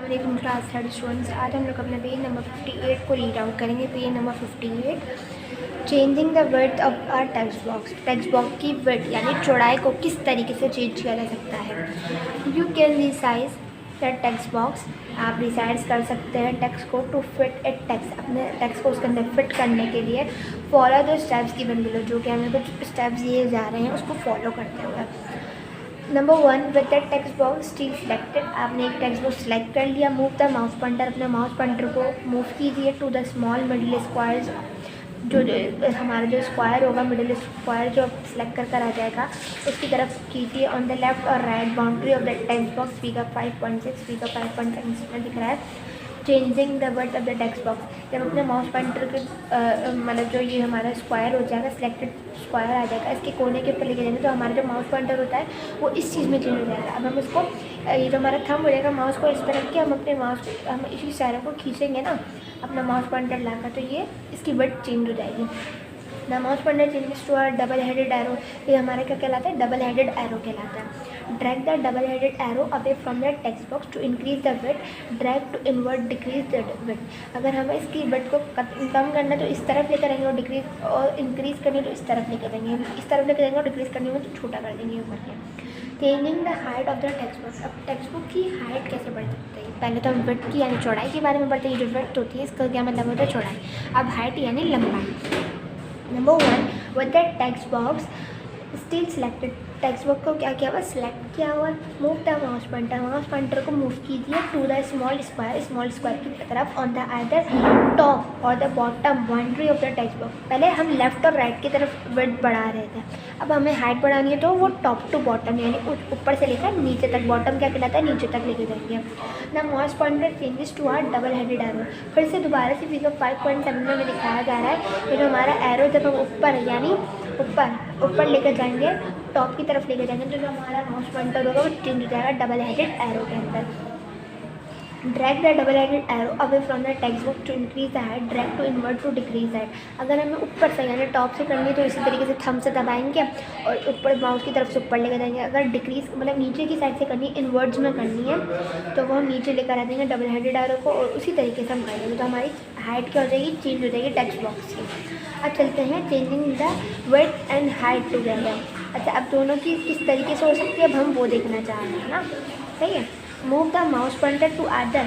अस्सलाम class third students. आज हम लोग अपना पेज नंबर 58 को रीड आउट करेंगे। Page number 58, changing the width of our text box. Text box की विड्थ यानी चौड़ाई को किस तरीके से चेंज किया जा सकता है। You can resize the text box. आप रिसाइज कर सकते हैं टेक्स्ट को टू फिट इट टेक्स्ट, अपने टेक्स्ट को उसके अंदर फिट करने के लिए follow the steps given below, जो कि हमें कुछ स्टेप्स दिए जा रहे हैं उसको फॉलो करते हुए। Number 1, with the text box still selected. आपने एक टेक्स्ट बॉक्स सेलेक्ट कर लिया। मूव द माउस पॉइंटर, अपने माउस पॉइंटर को मूव कीजिए to the small middle squares. जो हमारा जो स्क्वायर होगा, मिडिल स्क्वायर जो सिलेक्ट कर आ जाएगा उसकी तरफ कीजिए। ऑन द लेफ्ट और right boundary of the text box figure 5.6 figure 5.6 में दिख रहा है। Changing the width of the text box. जब अपने माउस पॉइंटर के मतलब जो ये हमारा स्क्वायर हो जाएगा, सिलेक्टेड स्क्वायर आ जाएगा, इसके कोने के ऊपर लेके जाएंगे तो हमारा जो माउस पॉइंटर होता है वो इस चीज़ में चेंज हो जाएगा। अब हम इसको ये जो हमारा थंब हो जाएगा, माउस को इस पर रख के हम अपने माउस हम इसी सारे को खींचेंगे ना अपना माउस पॉइंटर लाकर, तो ये इसकी विड्थ चेंज हो जाएगी। The mouse pointer changes to are double headed arrow. ये हमारा क्या कहलाता है? डबल हेडेड एरो कहलाता है। Drag the double headed arrow away from the text box to increase the width. Drag to inward decrease the width. अगर हमें इसकी विड्थ को कम करना है तो इस तरफ लेकर आएंगे, और डिक्रीज और इंक्रीज़ करनी है तो इस तरफ लेकर आएंगे। इस तरफ लेकर आएंगे और डिक्रीज़ करनी है तो छोटा कर देंगे ऊपर के। Changing the height of the text book. अब टेक्स्ट बुक की हाइट कैसे बढ़ सकती है? पहले तो हम विड्थ की यानी चौड़ाई के बारे में पढ़ते हैं। जो विड्थ होती है इसका क्या मतलब होता है? चौड़ाई। अब हाइट यानी लंबाई। Number 1, with the text box still selected. Text book को क्या किया हुआ? सिलेक्ट किया हुआ। Move the mouse pointer, mouse pointer को मूव कीजिए टू द स्मॉल स्क्वायर की तरफ ऑन द आइदर टॉप और the bottom boundary of the text book. पहले हम लेफ्ट और राइट की तरफ विड्थ बढ़ा रहे थे, अब हमें हाइट बढ़ानी है तो वो टॉप टू बॉटम यानी ऊपर से लेकर नीचे तक। बॉटम क्या कहलाता है? नीचे तक लेके जाएंगे। The mouse pointer changes to are double headed arrow. फिर से दोबारा से फिगर 5.7 में दिखाया जा रहा है। ये जो हमारा एरो जब हम ऊपर यानी ऊपर लेकर जाएंगे, टॉप की तरफ लेकर जाएंगे, तो जो हमारा माउस पॉइंटर होगा वो चेंज हो जाएगा डबल हेडेड एरो के अंदर। Drag the double headed arrow away from the text book to increase the height. Drag to inward to decrease height. अगर हमें ऊपर से यानी टॉप से करनी है तो इसी तरीके से थंब से दबाएंगे और ऊपर माउस की तरफ से ऊपर लेकर जाएंगे। अगर डिक्रीज मतलब नीचे की साइड से करनी है, इनवर्ट्स में करनी है, तो वो हम नीचे लेकर आ देंगे डबल हेडेड एरो को, और उसी तरीके से हम करेंगे तो हमारी हाइट क्या हो जाएगी? चेंज हो जाएगी टेक्स्ट बॉक्स की। अब चलते हैं changing the width and height together. अच्छा, अब दोनों की किस तरीके से हो सकती है अब हम वो देखना चाह रहे हैं ना, सही है। Move the mouse pointer to other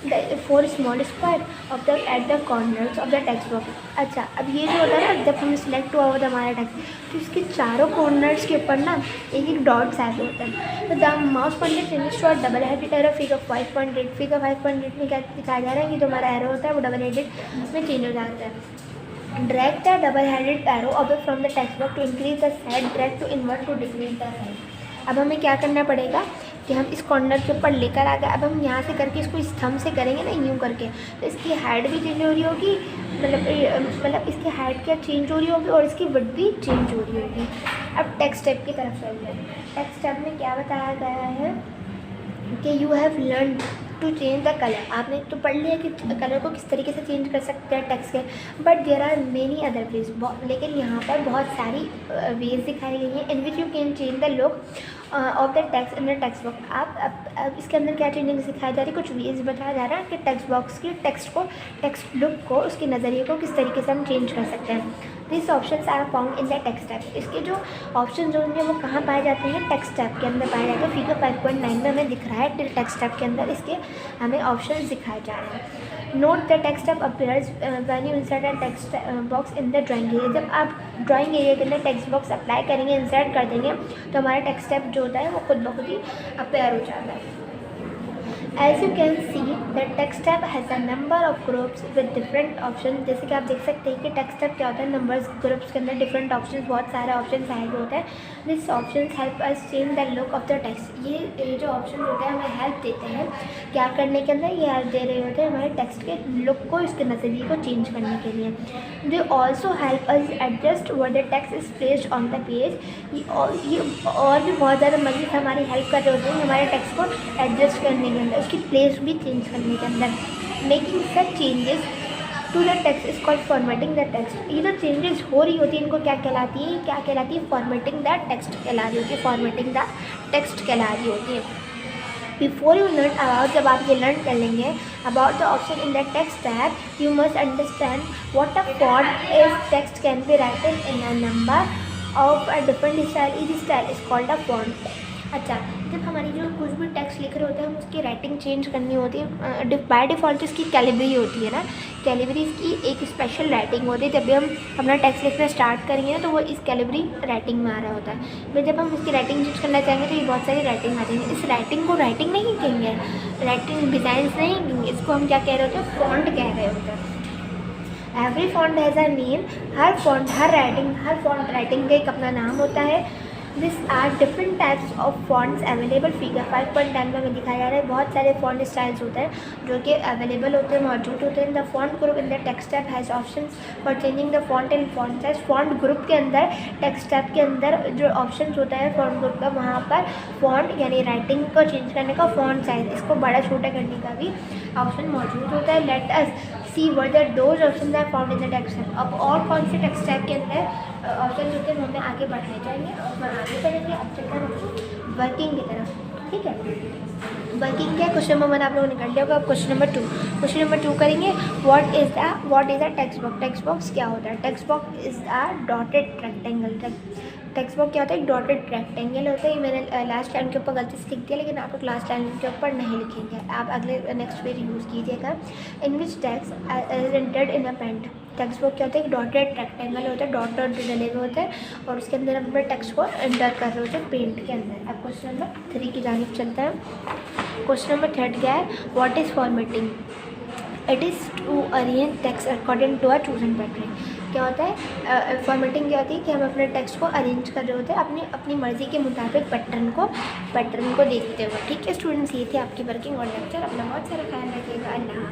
the 4 small square of the at the corners of the text box. अच्छा, अब ये जो होता है ना, जब हम सिलेक्ट हुआ होता है हमारा टेक्स्ट, तो इसके चारों कॉर्नर्स के ऊपर ना एक डॉट्स ऐसे होता है। तो the mouse pointer changes to double headed arrow figure 5.8। Figure 5.8 में क्या दिखाया जा रहा है कि जो हमारा एरो होता है वो डबल हेडेड में चेंज हो जाता है। Drag the double headed arrow away from the text box to increase the side. Drag to inward to decrease the side. अब हमें क्या करना पड़ेगा कि हम इस कॉर्नर के ऊपर लेकर आ गए। अब हम यहाँ से करके इसको इस थंब से करेंगे ना, यूँ करके, तो इसकी हाइट भी चेंज हो रही होगी, मतलब इसकी हाइट क्या चेंज हो रही होगी और इसकी विड्थ भी चेंज हो रही होगी। अब टेक्स्ट टैब की तरफ चलते हैं। टेक्स्ट टैब में क्या बताया गया है कि you have learn to change the colour. आपने तो पढ़ लिया कि कलर को किस तरीके से चेंज कर सकते हैं टेक्स्ट के, but there are many other ways. लेकिन यहाँ पर बहुत सारी वेज दिखाई गई हैं in which you can change the look of the text in the text box. आप अब इसके अंदर क्या चेंजिंग सिखाई जा रही है? कुछ वेज बताया जा रहा है कि टेक्स्ट बॉक्स की टेक्स्ट लुक को, उसके नज़रिए को किस तरीके से हम चेंज कर सकते हैं। This options are found in the text tab. इसके जो ऑप्शन जो होंगे वो कहाँ पाए जाते हैं? टेक्स्ट टैब के अंदर पाए जाते हैं। फिगर 5.9 में हमें दिख रहा है टेक्स्ट टैब के अंदर इसके हमें ऑप्शंस दिखाए जा रहे हैं। Note the text tab appears when you insert a text box in the drawing area. जब आप ड्राइंग एरिया के अंदर टेक्स्ट बॉक्स अप्लाई करेंगे, इंसर्ट कर देंगे, तो हमारा टेक्स्ट टैब जो होता है वो खुद ब खुद ही अपेयर हो जाता है। As you can see, the text tab has a number of groups with different options। जैसे कि आप देख सकते हैं कि text tab क्या होता है, नंबर्स ग्रुप्स के अंदर डिफरेंट ऑप्शंस, बहुत सारे ऑप्शंस आए हुए होते हैं। This options help us change the look of the text. ये जो ऑप्शन होते हैं हमें हेल्प देते हैं क्या करने के अंदर? ये हेल्प दे रहे होते हैं हमारे टेक्स्ट के लुक को, इसके नज़रिए को चेंज करने के लिए। They also help us adjust were the text is placed on the page. ये और भी बहुत ज़्यादा मज़ीद हमारी हेल्प कर रहे होते हैं हमारे टेक्स्ट को एडजस्ट करने के अंदर, उसकी प्लेस भी चेंज करने के अंदर। Making such changes to the text is called formatting the text. ये जो चेंजेस हो रही होती है इनको क्या कहलाती है? क्या कहलाती है? फॉर्मेटिंग द टेक्स्ट कहला रही होती है। फॉर्मेटिंग द टेक्स्ट कहला रही होती है। बिफोर यू लर्न अबाउट, जब आप ये लर्न कर लेंगे about the option in the text tab, you must understand what a font is text can be written in a number of a different style, is style is called a font. अच्छा, जब हमारी जो कुछ भी text लिख रहे होते हैं हम उसकी राइटिंग चेंज करनी होती है, बाय डिफ़ॉल्ट इसकी कैलिबरी होती है ना, कैलिबरी की एक स्पेशल राइटिंग होती है। जब भी हम अपना टेक्स्ट लिखना स्टार्ट करेंगे ना तो वो इस कैलिबरी राइटिंग में आ रहा होता है। फिर जब हम इसकी राइटिंग चेंज करना चाहेंगे तो ये बहुत सारी राइटिंग आ जाएंगी। इस राइटिंग को राइटिंग नहीं कहेंगे, राइटिंग डिज़ाइंस नहीं कहेंगे, इसको हम क्या कह रहे होते हैं, फॉन्ट कह रहे होते हैं। Every font has a name, हर फॉन्ट, हर फॉन्ट राइटिंग का एक अपना नाम होता है। This are different types of fonts available. Figure 5.10 में हमें दिखाया जा रहा है बहुत सारे फॉन्ट स्टाइल्स होते हैं जो कि अवेलेबल होते हैं, मौजूद होते हैं। The font group in the text tab has options for changing the font and font size. Font group के अंदर, टेक्स्ट टैब के अंदर जो ऑप्शंस होता है फॉन्ट ग्रुप का, वहाँ पर फॉन्ट यानी राइटिंग को चेंज करने का, फॉन्ट साइज इसको बड़ा छोटा करने का भी ऑप्शन मौजूद होता है। Let us see whether those options are found in the text tab. अब और कौन से टेक्स्ट टैब के अंदर ऑप्शन होते हैं वो हमें आगे बढ़ाए जाएंगे और हम आगे बढ़ेंगे। अब चलते हैं वर्किंग की तरफ, ठीक है। वर्किंग क्या है, क्वेश्चन नंबर 1 आप लोगों ने कर लिया होगा। अब क्वेश्चन नंबर 2 करेंगे। What is a text box. Text box क्या होता है? Text box is a dotted rectangle. Text box क्या होता है? एक डॉटेड रेक्टेंगल होता है। मैंने लास्ट लाइन के ऊपर गलती से लिख दिया, लेकिन आप लोग लास्ट लाइन के ऊपर नहीं लिखेंगे, आप अगले नेक्स्ट पेज यूज़ कीजिएगा। In which text is entered in a paint. Text book क्या होता है? एक डॉटेड रेक्टेंगल होता है, डॉट डॉट डले हुए होते हैं और उसके अंदर हम अपने टेक्स्ट को एंटर कर रहे होते हैं पेंट के अंदर। अब क्वेश्चन नंबर 3 की जानिब चलते हैं। क्वेश्चन नंबर 3 क्या है? What is formatting? It is to arrange text according to a chosen pattern. क्या होता है? फॉर्मेटिंग क्या होती है कि हम अपने टेक्स्ट को अरेंज कर रहे होते हैं अपनी मर्ज़ी के मुताबिक पैटर्न को देखते हुए। ठीक है स्टूडेंट्स, ये थे आपकी वर्किंग और लेक्चर। अपना बहुत सारा ख्याल रखिएगा। अल्लाह।